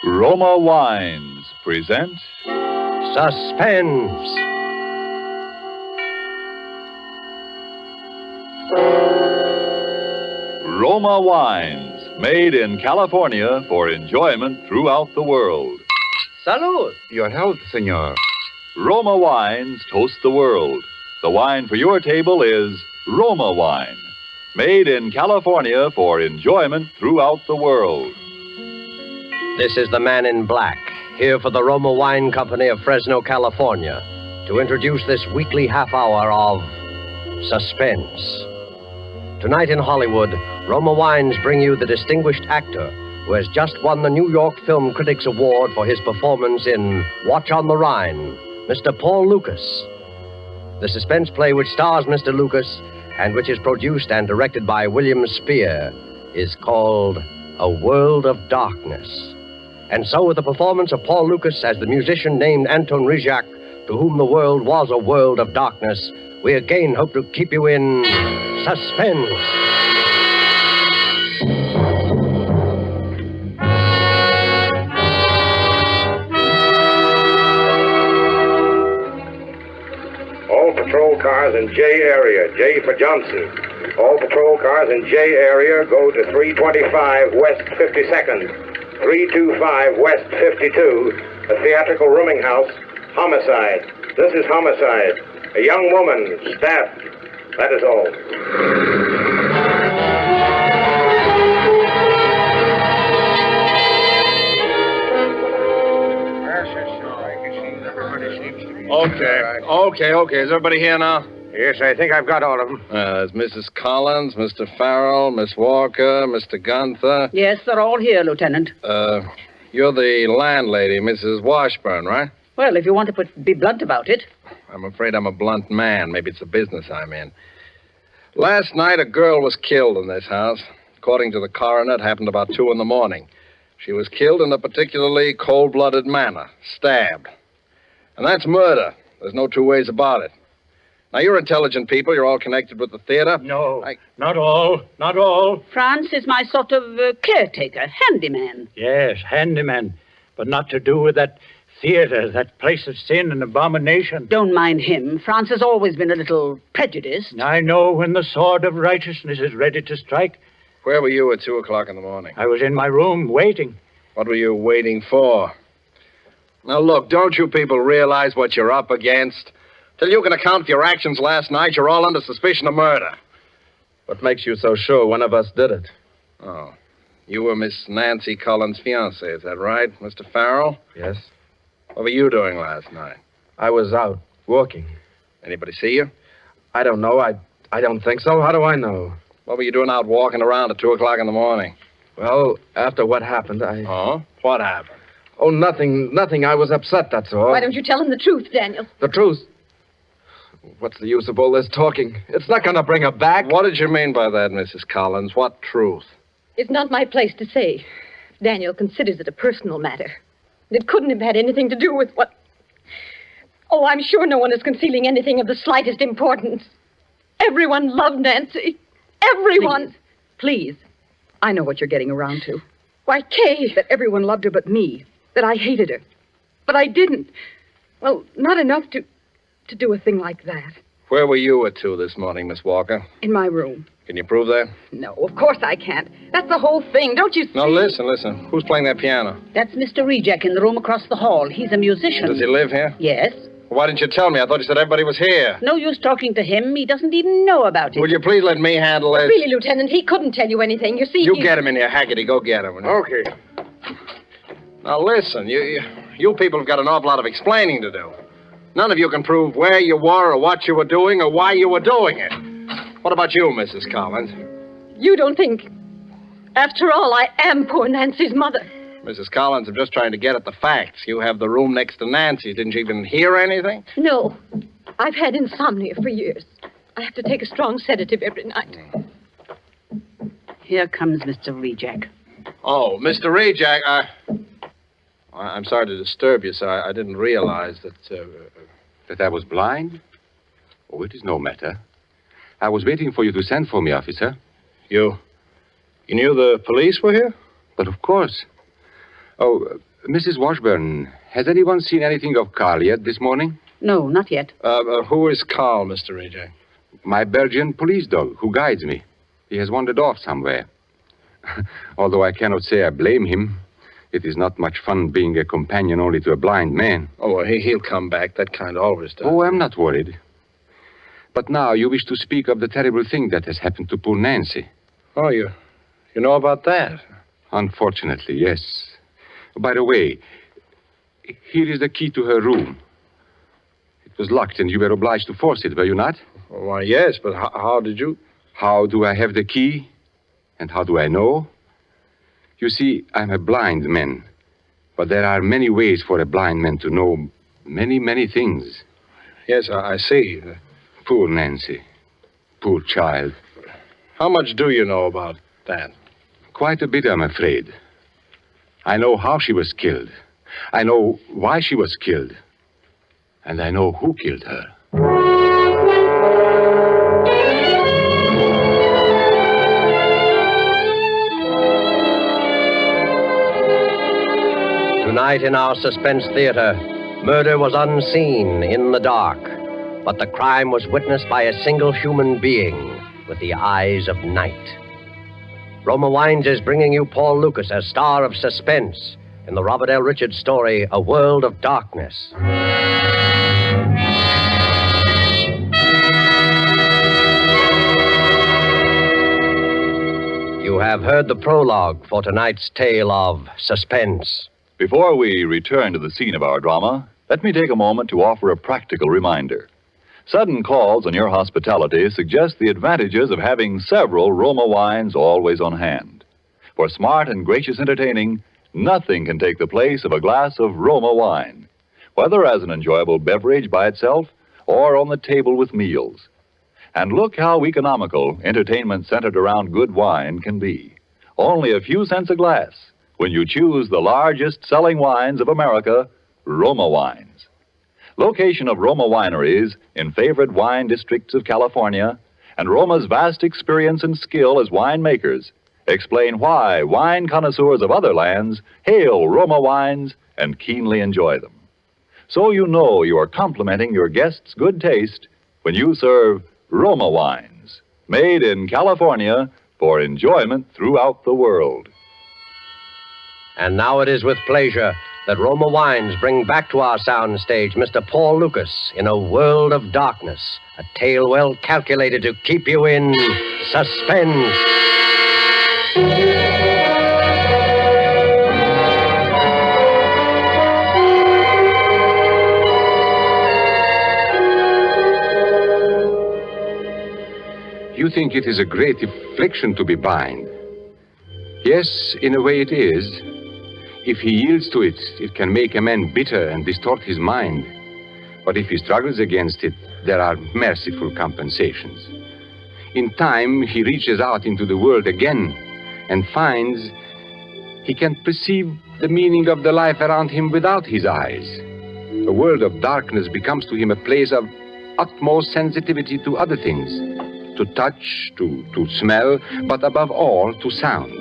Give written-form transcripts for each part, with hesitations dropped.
Roma Wines present Suspense. Roma Wines, made in California for enjoyment throughout the world. Salud. Your health, senor. Roma Wines toast the world. The wine for your table is Roma Wine, made in California for enjoyment throughout the world. This is the man in black, here for the Roma Wine Company of Fresno, California, to introduce this weekly half hour of Suspense. Tonight in Hollywood, Roma Wines bring you the distinguished actor who has just won the New York Film Critics Award for his performance in Watch on the Rhine, Mr. Paul Lucas. The suspense play which stars Mr. Lucas and which is produced and directed by William Spear is called A World of Darkness. And so with the performance of Paul Lucas as the musician named Anton Rizak, to whom the world was a world of darkness, we again hope to keep you in suspense. All patrol cars in J area, J for Johnson. All patrol cars in J area go to 325 West 52nd, 325 West 52, a theatrical rooming house, homicide. This is homicide. A young woman stabbed. That is all. Okay. Is everybody here now? Yes, I think I've got all of them. There's Mrs. Collins, Mr. Farrell, Miss Walker, Mr. Gunther. Yes, they're all here, Lieutenant. You're the landlady, Mrs. Washburn, right? Well, if you want to be blunt about it. I'm afraid I'm a blunt man. Maybe it's the business I'm in. Last night, a girl was killed in this house. According to the coroner, it happened about 2 in the morning. She was killed in a particularly cold-blooded manner, stabbed. And that's murder. There's no two ways about it. Now, you're intelligent people. You're all connected with the theater. No, not all. France is my sort of caretaker, handyman. Yes, handyman, but not to do with that theater, that place of sin and abomination. Don't mind him. France has always been a little prejudiced. I know when the sword of righteousness is ready to strike. Where were you at 2 o'clock in the morning? I was in my room waiting. What were you waiting for? Now, look, don't you people realize what you're up against? Till you can account for your actions last night, you're all under suspicion of murder. What makes you so sure one of us did it? Oh, you were Miss Nancy Collins' fiancé, is that right, Mr. Farrell? Yes. What were you doing last night? I was out walking. Anybody see you? I don't know. I don't think so. How do I know? What were you doing out walking around at 2 o'clock in the morning? Well, after what happened, Oh? What happened? Oh, nothing. I was upset, that's all. Why don't you tell him the truth, Daniel? The truth? What's the use of all this talking? It's not going to bring her back. What did you mean by that, Mrs. Collins? What truth? It's not my place to say. Daniel considers it a personal matter. It couldn't have had anything to do with what... Oh, I'm sure no one is concealing anything of the slightest importance. Everyone loved Nancy. Everyone. Please. I know what you're getting around to. Why, Kay. That everyone loved her but me. That I hated her. But I didn't. Well, not enough to do a thing like that. Where were you at 2 this morning, Miss Walker? In my room. Can you prove that? No, of course I can't. That's the whole thing, don't you see? No, listen. Who's playing that piano? That's Mr. Rejek in the room across the hall. He's a musician. Does he live here? Yes. Why didn't you tell me? I thought you said everybody was here. No use talking to him. He doesn't even know about it. Will you please let me handle this? Really, Lieutenant, he couldn't tell you anything. You see, You get him in here, Haggerty. Go get him. Okay. Now, listen. You people have got an awful lot of explaining to do. None of you can prove where you were or what you were doing or why you were doing it. What about you, Mrs. Collins? You don't think... After all, I am poor Nancy's mother. Mrs. Collins, I'm just trying to get at the facts. You have the room next to Nancy. Didn't you even hear anything? No. I've had insomnia for years. I have to take a strong sedative every night. Here comes Mr. Rejek. Oh, Mr. Rejek, I'm sorry to disturb you, sir. I didn't realize That I was blind? Oh, it is no matter. I was waiting for you to send for me, officer. You knew the police were here? But of course. Oh, Mrs. Washburn, has anyone seen anything of Carl yet this morning? No, not yet. Who is Carl, Mr. Ajay? My Belgian police dog, who guides me. He has wandered off somewhere. Although I cannot say I blame him. It is not much fun being a companion only to a blind man. Oh, well, he'll come back. That kind always does. Oh, I'm not worried. But now you wish to speak of the terrible thing that has happened to poor Nancy. Oh, you know about that? Unfortunately, yes. By the way, here is the key to her room. It was locked and you were obliged to force it, were you not? Why, yes, but how did you? How do I have the key? And how do I know? You see, I'm a blind man. But there are many ways for a blind man to know many, many things. Yes, I see. Poor Nancy. Poor child. How much do you know about that? Quite a bit, I'm afraid. I know how she was killed. I know why she was killed. And I know who killed her. Tonight in our Suspense theater, murder was unseen in the dark, but the crime was witnessed by a single human being with the eyes of night. Roma Wines is bringing you Paul Lucas as star of Suspense in the Robert L. Richards story, A World of Darkness. You have heard the prologue for tonight's tale of Suspense. Before we return to the scene of our drama, let me take a moment to offer a practical reminder. Sudden calls on your hospitality suggest the advantages of having several Roma wines always on hand. For smart and gracious entertaining, nothing can take the place of a glass of Roma wine, whether as an enjoyable beverage by itself or on the table with meals. And look how economical entertainment centered around good wine can be. Only a few cents a glass when you choose the largest selling wines of America, Roma Wines. Location of Roma wineries in favored wine districts of California and Roma's vast experience and skill as winemakers explain why wine connoisseurs of other lands hail Roma wines and keenly enjoy them. So you know you are complimenting your guests' good taste when you serve Roma wines, made in California for enjoyment throughout the world. And now it is with pleasure that Roma Wines bring back to our soundstage Mr. Paul Lucas in A World of Darkness, a tale well calculated to keep you in suspense. You think it is a great affliction to be blind. Yes, in a way it is. If he yields to it, it can make a man bitter and distort his mind. But if he struggles against it, there are merciful compensations. In time, he reaches out into the world again and finds he can perceive the meaning of the life around him without his eyes. A world of darkness becomes to him a place of utmost sensitivity to other things, to touch, to smell, but above all, to sound.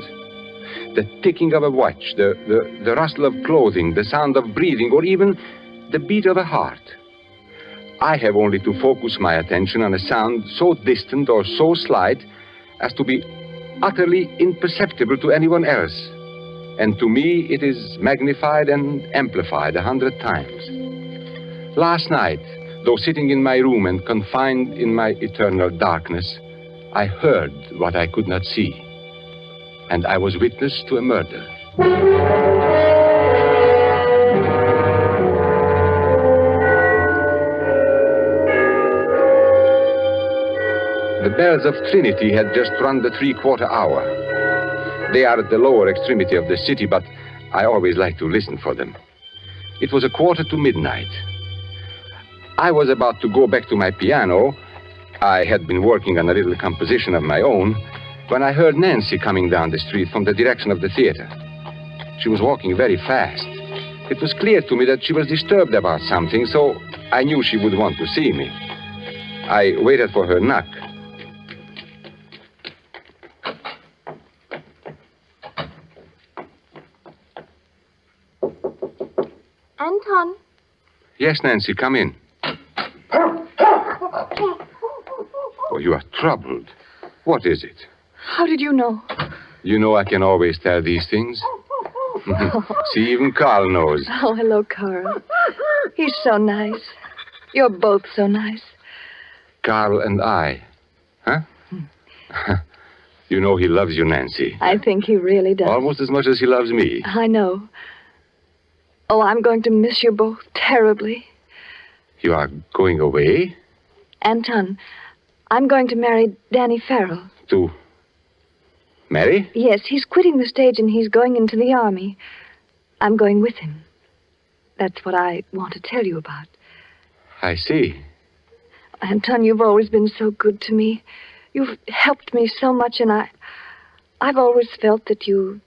The ticking of a watch, the rustle of clothing, the sound of breathing, or even the beat of a heart. I have only to focus my attention on a sound so distant or so slight as to be utterly imperceptible to anyone else. And to me, it is magnified and amplified 100 times. Last night, though sitting in my room and confined in my eternal darkness, I heard what I could not see. And I was witness to a murder. The bells of Trinity had just run the 3/4 hour. They are at the lower extremity of the city, but I always like to listen for them. It was 1:45 midnight. I was about to go back to my piano. I had been working on a little composition of my own when I heard Nancy coming down the street from the direction of the theater. She was walking very fast. It was clear to me that she was disturbed about something, so I knew she would want to see me. I waited for her knock. Yes, Nancy, come in. Oh, you are troubled. What is it? How did you know? You know I can always tell these things. See, even Carl knows. Oh, hello, Carl. He's so nice. You're both so nice. Carl and I. Huh? You know he loves you, Nancy. I think he really does. Almost as much as he loves me. I know. Oh, I'm going to miss you both terribly. You are going away? Anton, I'm going to marry Danny Farrell. To marry? Yes, he's quitting the stage and he's going into the army. I'm going with him. That's what I want to tell you about. I see. Anton, you've always been so good to me. You've helped me so much, and I've always felt that you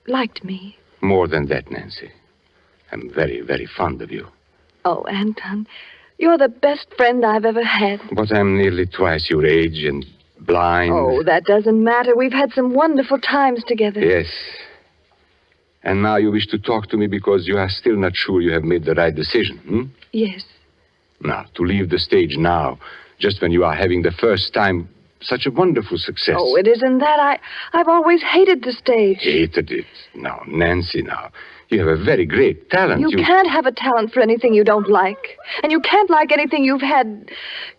liked me. More than that, Nancy. I'm very, very fond of you. Oh, Anton, you're the best friend I've ever had. But I'm nearly twice your age and blind. Oh, that doesn't matter. We've had some wonderful times together. Yes. And now you wish to talk to me because you are still not sure you have made the right decision, hmm? Yes. Now, to leave the stage now, just when you are having the first time such a wonderful success. Oh, it isn't that. I've always hated the stage. Hated it. Now, Nancy, now. You have a very great talent. You can't have a talent for anything you don't like. And you can't like anything you've had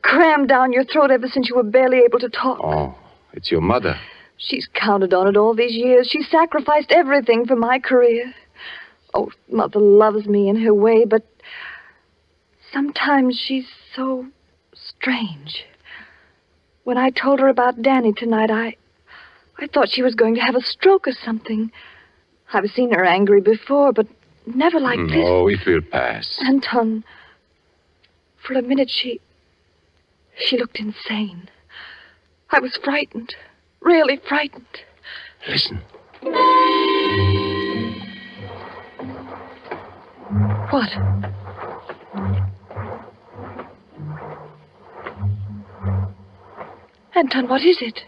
crammed down your throat ever since you were barely able to talk. Oh, it's your mother. She's counted on it all these years. She sacrificed everything for my career. Oh, Mother loves me in her way, but sometimes she's so strange. When I told her about Danny tonight, I thought she was going to have a stroke or something. I've seen her angry before, but never like this. Oh, it will pass. Anton, for a minute she looked insane. I was frightened, really frightened. Listen. What? Anton, what is it?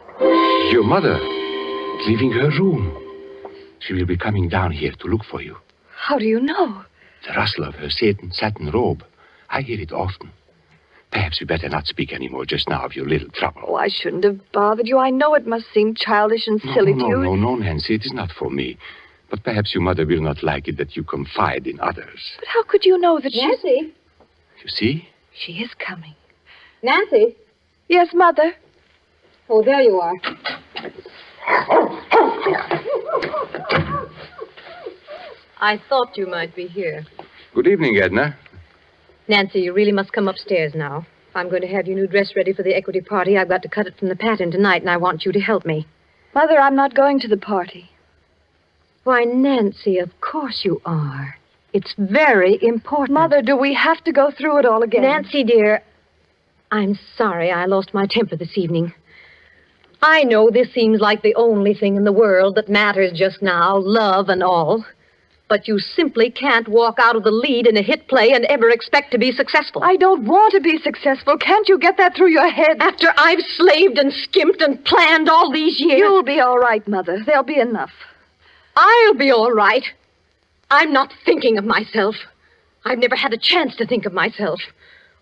Your mother is leaving her room. She will be coming down here to look for you. How do you know? The rustle of her satin robe. I hear it often. Perhaps we better not speak any more just now of your little trouble. Oh, I shouldn't have bothered you. I know it must seem childish and silly to you. No, Nancy. It is not for me. But perhaps your mother will not like it that you confide in others. But how could you know that Nancy? You see? She is coming. Nancy? Yes, Mother. Oh, there you are. I thought you might be here. Good evening, Edna. Nancy, you really must come upstairs now. If I'm going to have your new dress ready for the equity party, I've got to cut it from the pattern tonight, and I want you to help me. Mother, I'm not going to the party. Why, Nancy, of course you are. It's very important. Mother, do we have to go through it all again? Nancy, dear, I'm sorry I lost my temper this evening. I know this seems like the only thing in the world that matters just now, love and all. But you simply can't walk out of the lead in a hit play and ever expect to be successful. I don't want to be successful. Can't you get that through your head? After I've slaved and skimped and planned all these years. You'll be all right, Mother. There'll be enough. I'll be all right. I'm not thinking of myself. I've never had a chance to think of myself.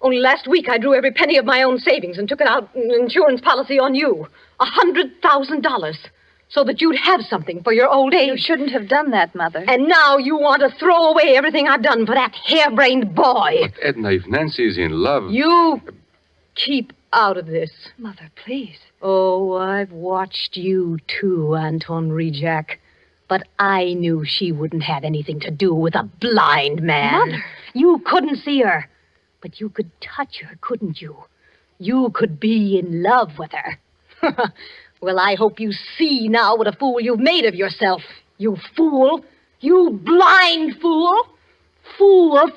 Only last week I drew every penny of my own savings and took it out in an insurance policy on you. $100,000. So that you'd have something for your old age. You shouldn't have done that, Mother. And now you want to throw away everything I've done for that harebrained boy. But, Edna, if Nancy is in love... You keep out of this. Mother, please. Oh, I've watched you too, Anton Rejack. But I knew she wouldn't have anything to do with a blind man. Mother. You couldn't see her. But you could touch her, couldn't you? You could be in love with her. Well, I hope you see now what a fool you've made of yourself. You fool. You blind fool. Fool.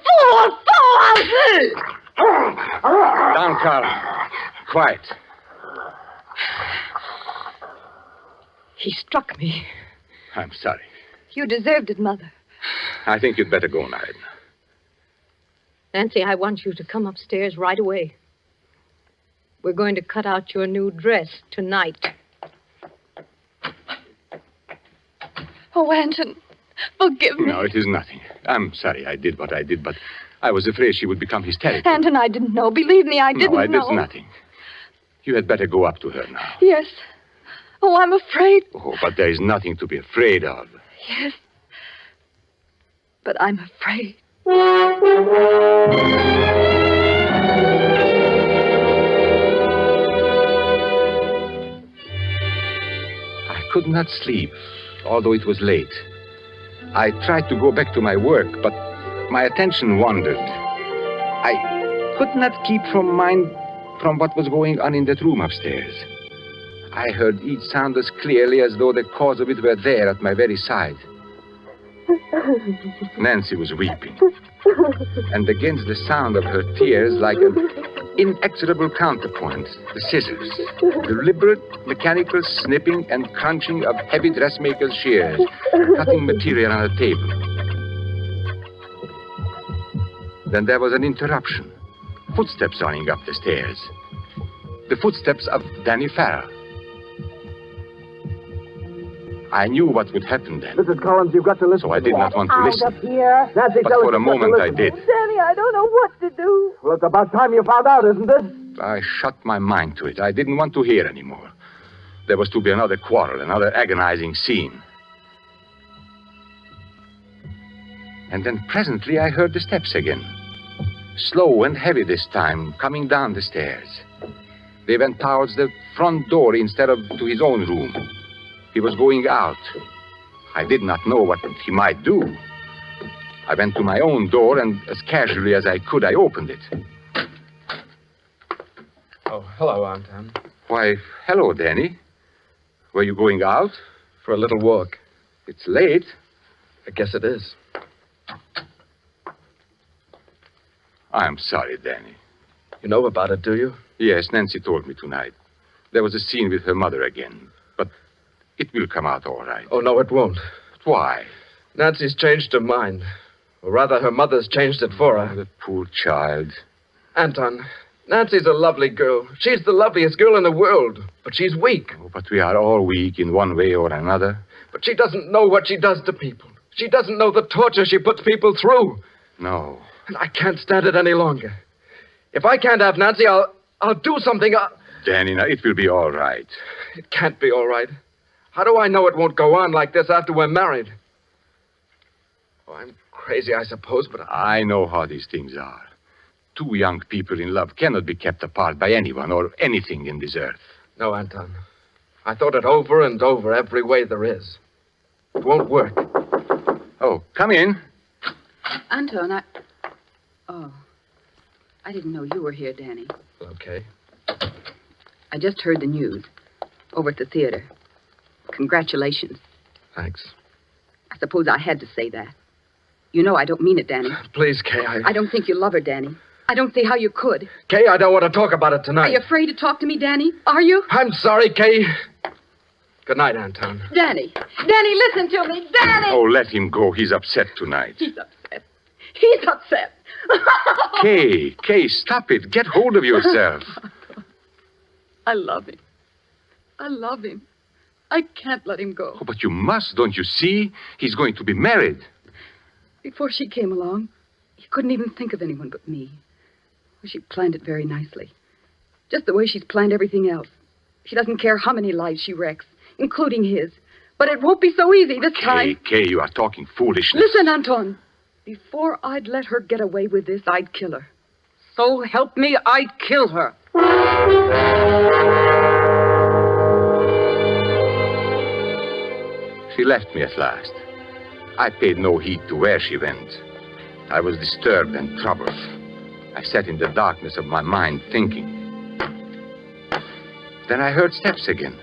Down, Carl. Quiet. He struck me. I'm sorry. You deserved it, Mother. I think you'd better go now, Edna. Nancy, I want you to come upstairs right away. We're going to cut out your new dress tonight. Oh, Anton, forgive me. No, it is nothing. I'm sorry I did what I did, but I was afraid she would become hysterical. Anton, I didn't know. Believe me, I didn't No, know. did nothing. You had better go up to her now. Yes. Oh, I'm afraid. Oh, but there is nothing to be afraid of. Yes. But I'm afraid. I could not sleep, although it was late. I tried to go back to my work, but my attention wandered. I could not keep from mind from what was going on in that room upstairs. I heard each sound as clearly as though the cause of it were there at my very side. Nancy was weeping, and against the sound of her tears, like an inexorable counterpoint, the scissors, deliberate mechanical snipping and crunching of heavy dressmaker's shears, cutting material on a table. Then there was an interruption. Footsteps running up the stairs. The footsteps of Danny Farrell. I knew what would happen then. Mrs. Collins, you've got to listen. So I did not want to listen. Out of here. Nancy, But for a moment I did. Danny, I don't know what to do. Well, it's about time you found out, isn't it? I shut my mind to it. I didn't want to hear anymore. There was to be another quarrel, another agonizing scene. And then presently I heard the steps again. Slow and heavy this time, coming down the stairs. They went towards the front door instead of to his own room. He was going out. I did not know what he might do. I went to my own door, and as casually as I could, I opened it. Oh, hello, Anton. Why, hello, Danny. Were you going out? For a little walk. It's late. I guess it is. I'm sorry, Danny. You know about it, do you? Yes, Nancy told me tonight. There was a scene with her mother again. But it will come out all right. Oh, no, it won't. Why? Nancy's changed her mind. Or rather, her mother's changed it for her. The poor child. Anton, Nancy's a lovely girl. She's the loveliest girl in the world. But she's weak. Oh, but we are all weak in one way or another. But she doesn't know what she does to people. She doesn't know the torture she puts people through. No. And I can't stand it any longer. If I can't have Nancy, I'll do something. Danny, now, it will be all right. It can't be all right. How do I know it won't go on like this after we're married? Oh, I'm crazy, I suppose, but I know how these things are. Two young people in love cannot be kept apart by anyone or anything in this earth. No, Anton. I thought it over and over every way there is. It won't work. Oh, come in. Anton, Oh. I didn't know you were here, Danny. Okay. I just heard the news. Over at the theater. Congratulations. Thanks. I suppose I had to say that. You know I don't mean it, Danny. Please, Kay, I don't think you love her, Danny. I don't see how you could. Kay, I don't want to talk about it tonight. Are you afraid to talk to me, Danny? Are you? I'm sorry, Kay. Good night, Anton. Danny! Danny, listen to me! Danny! Oh, let him go. He's upset tonight. He's upset. He's upset. Kay, stop it. Get hold of yourself. I love him. I love him. I can't let him go. Oh, but you must, don't you see? He's going to be married. Before she came along, he couldn't even think of anyone but me. Well, she planned it very nicely. Just the way she's planned everything else. She doesn't care how many lives she wrecks, including his. But it won't be so easy this time. Kay, you are talking foolishness. Listen, Anton. Before I'd let her get away with this, I'd kill her. So help me, I'd kill her. She left me at last. I paid no heed to where she went. I was disturbed and troubled. I sat in the darkness of my mind thinking. Then I heard steps again.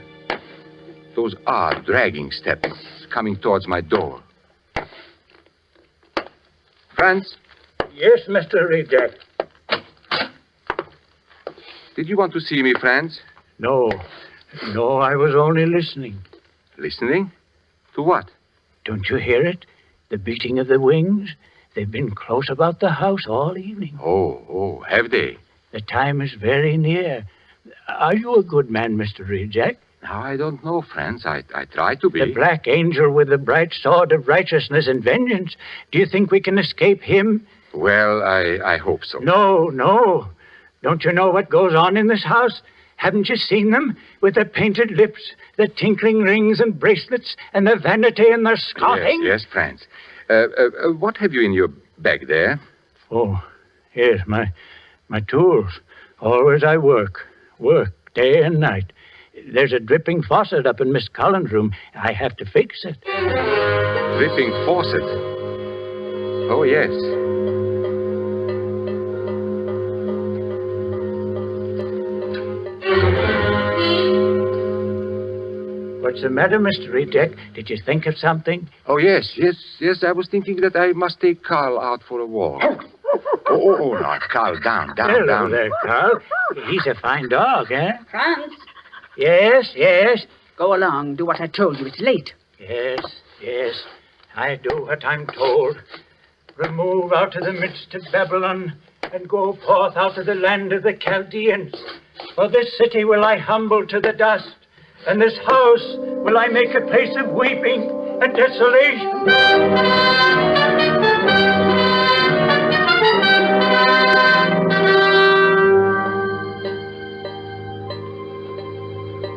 Those odd, dragging steps coming towards my door. Franz? Yes, Mr. Reject. Did you want to see me, Franz? No, I was only listening. Listening? To what? Don't you hear it? The beating of the wings? They've been close about the house all evening. Oh, have they? The time is very near. Are you a good man, Mr. Reject? Now, I don't know, Franz. I try to be. The black angel with the bright sword of righteousness and vengeance. Do you think we can escape him? Well, I hope so. No. Don't you know what goes on in this house? Haven't you seen them? With their painted lips, their tinkling rings and bracelets, and their vanity and their scoffing? Yes, Franz. What have you in your bag there? Oh, yes, my tools. Always I work day and night. There's a dripping faucet up in Miss Collins' room. I have to fix it. Dripping faucet? Oh, yes. What's the matter, Mr. Reject? Did you think of something? Oh, yes. I was thinking that I must take Carl out for a walk. No, Carl, down. Hello there, Carl. He's a fine dog, eh? Franz. Yes. Go along. Do what I told you. It's late. Yes. I do what I'm told. Remove out of the midst of Babylon and go forth out of the land of the Chaldeans. For this city will I humble to the dust, and this house will I make a place of weeping and desolation.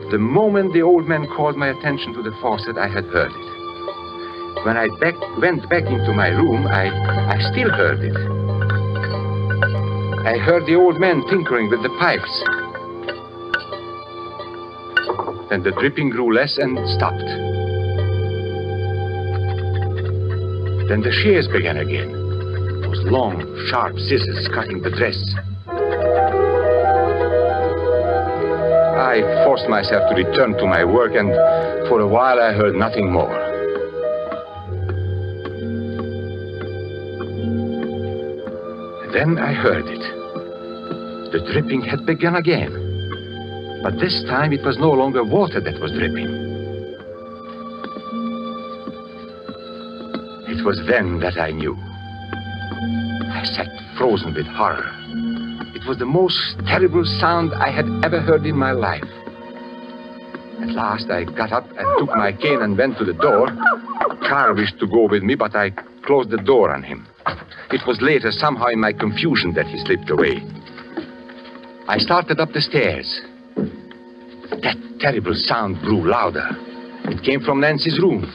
The moment the old man called my attention to the faucet, I had heard it. When I went back into my room, I still heard it. I heard the old man tinkering with the pipes. Then the dripping grew less and stopped. Then the shears began again. Those long, sharp scissors cutting the dress. I forced myself to return to my work, and for a while I heard nothing more. Then I heard it. The dripping had begun again. But this time it was no longer water that was dripping. It was then that I knew. I sat frozen with horror. It was the most terrible sound I had ever heard in my life. At last I got up and took my cane and went to the door. Carl wished to go with me, but I closed the door on him. It was later, somehow in my confusion, that he slipped away. I started up the stairs. That terrible sound grew louder. It came from Nancy's room.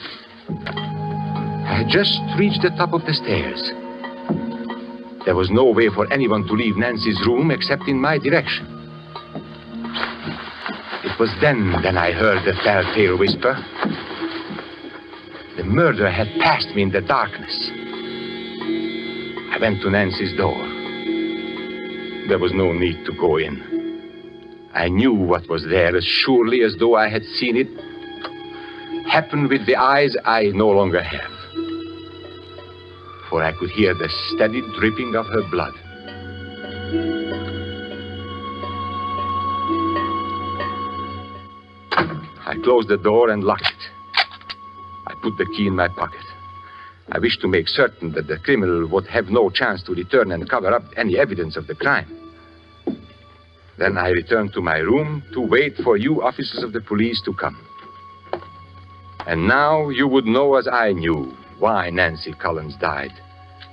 I had just reached the top of the stairs. There was no way for anyone to leave Nancy's room except in my direction. It was then I heard the telltale whisper. The murderer had passed me in the darkness. I went to Nancy's door. There was no need to go in. I knew what was there as surely as though I had seen it happen with the eyes I no longer have. For I could hear the steady dripping of her blood. I closed the door and locked it. I put the key in my pocket. I wished to make certain that the criminal would have no chance to return and cover up any evidence of the crime. Then I returned to my room to wait for you officers of the police to come. And now you would know, as I knew, why Nancy Collins died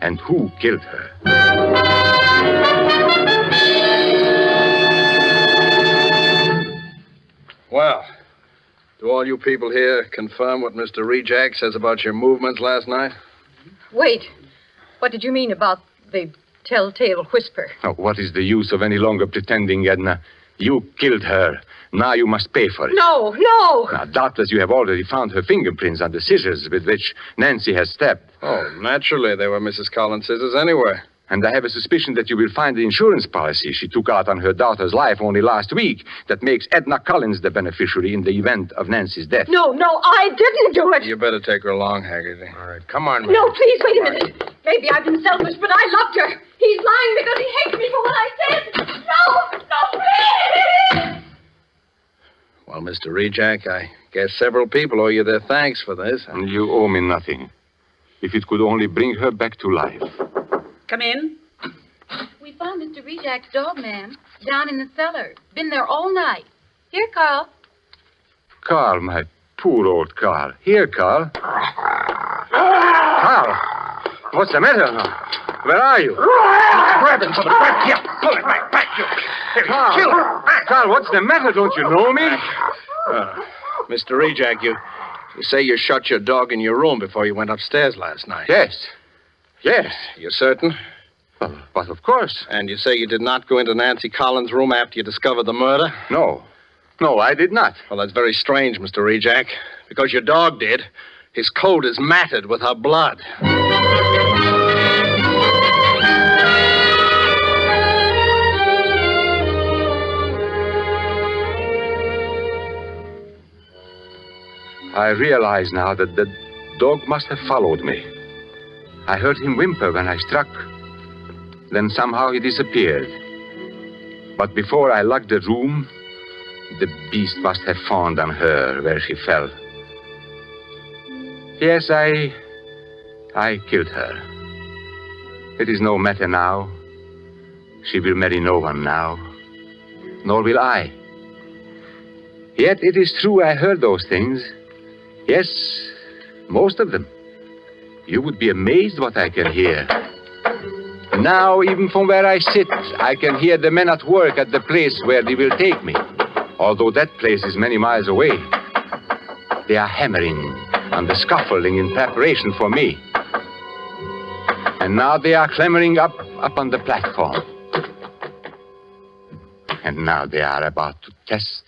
and who killed her. Well, do all you people here confirm what Mr. Rejack says about your movements last night? Wait. What did you mean about the telltale whisper? Oh, what is the use of any longer pretending, Edna? You killed her. Now you must pay for it. No. Now, doubtless you have already found her fingerprints on the scissors with which Nancy has stabbed. Oh, naturally, they were Mrs. Collins' scissors anyway. And I have a suspicion that you will find the insurance policy she took out on her daughter's life only last week that makes Edna Collins the beneficiary in the event of Nancy's death. No, I didn't do it. You better take her along, Haggerty. All right, come on, man. No, please, wait a minute. Maybe I've been selfish, but I loved her. He's lying because he hates me for what I said. No, please! Well, Mr. Rejack, I guess several people owe you their thanks for this. And you owe me nothing. If it could only bring her back to life. Come in. We found Mr. Rejack's dog, ma'am, down in the cellar. Been there all night. Here, Carl. Carl, my poor old Carl. Here, Carl. Carl! What's the matter? Where are you? Grab him for the back. Yeah, pull it back. You. Carl. Kill him. Carl, what's the matter? Don't you know me? Mr. Rejak, you say you shut your dog in your room before you went upstairs last night. Yes. Yes. You're certain? Well, but of course. And you say you did not go into Nancy Collins' room after you discovered the murder? No. No, I did not. Well, that's very strange, Mr. Rejak, because your dog did. His coat is matted with her blood. I realize now that the dog must have followed me. I heard him whimper when I struck. Then somehow he disappeared. But before I locked the room, the beast must have fawned on her where she fell. Yes, I killed her. It is no matter now. She will marry no one now, nor will I. Yet it is true I heard those things. Yes, most of them. You would be amazed what I can hear. Now, even from where I sit, I can hear the men at work at the place where they will take me, although that place is many miles away. They are hammering on the scaffolding in preparation for me. And now they are clambering up on the platform. And now they are about to test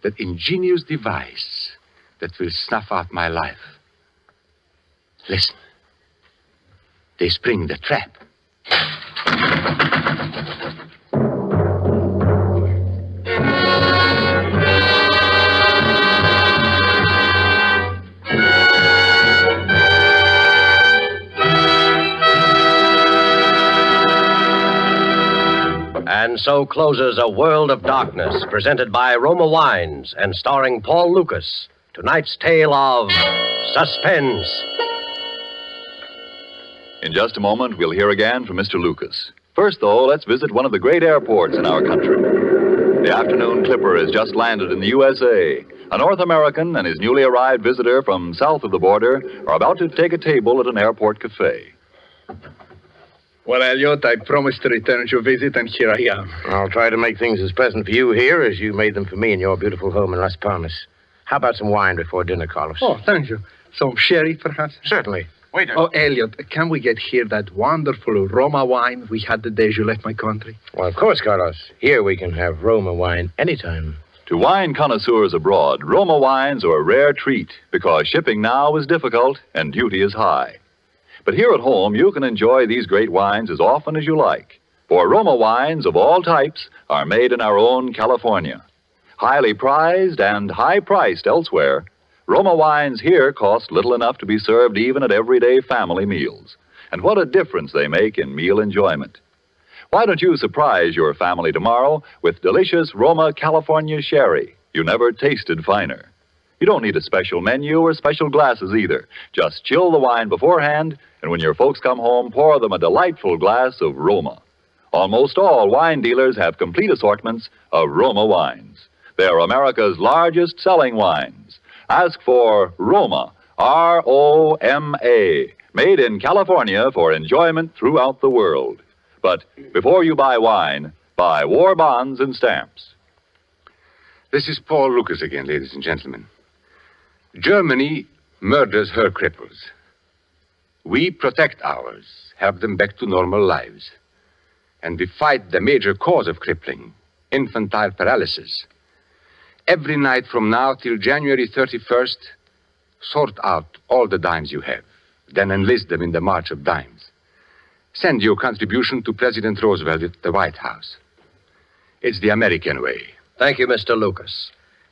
that ingenious device that will snuff out my life. Listen. They spring the trap. And so closes A World of Darkness, presented by Roma Wines and starring Paul Lucas. Tonight's tale of Suspense. In just a moment, we'll hear again from Mr. Lucas. First, though, let's visit one of the great airports in our country. The afternoon clipper has just landed in the USA. A North American and his newly arrived visitor from south of the border are about to take a table at an airport cafe. Well, Elliot, I promised to return your visit, and here I am. I'll try to make things as pleasant for you here as you made them for me in your beautiful home in Las Palmas. How about some wine before dinner, Carlos? Oh, thank you. Some sherry, perhaps? Certainly. Waiter. Oh, Elliot, can we get here that wonderful Roma wine we had the day you left my country? Well, of course, Carlos. Here we can have Roma wine anytime. To wine connoisseurs abroad, Roma wines are a rare treat because shipping now is difficult and duty is high. But here at home, you can enjoy these great wines as often as you like. For Roma wines of all types are made in our own California. Highly prized and high-priced elsewhere, Roma wines here cost little enough to be served even at everyday family meals. And what a difference they make in meal enjoyment. Why don't you surprise your family tomorrow with delicious Roma California sherry? You never tasted finer. You don't need a special menu or special glasses either. Just chill the wine beforehand, and when your folks come home, pour them a delightful glass of Roma. Almost all wine dealers have complete assortments of Roma wines. They're America's largest selling wines. Ask for Roma, R-O-M-A, made in California for enjoyment throughout the world. But before you buy wine, buy war bonds and stamps. This is Paul Lucas again, ladies and gentlemen. Germany murders her cripples. We protect ours, help them back to normal lives. And we fight the major cause of crippling, infantile paralysis. Every night from now till January 31st, sort out all the dimes you have, then enlist them in the March of Dimes. Send your contribution to President Roosevelt at the White House. It's the American way. Thank you, Mr. Lucas.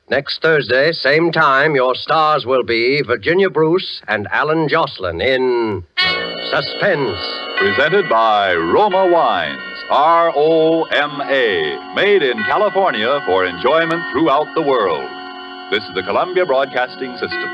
Next Thursday, same time, your stars will be Virginia Bruce and Alan Jocelyn in Suspense. Presented by Roma Wines, R-O-M-A, made in California for enjoyment throughout the world. This is the Columbia Broadcasting System.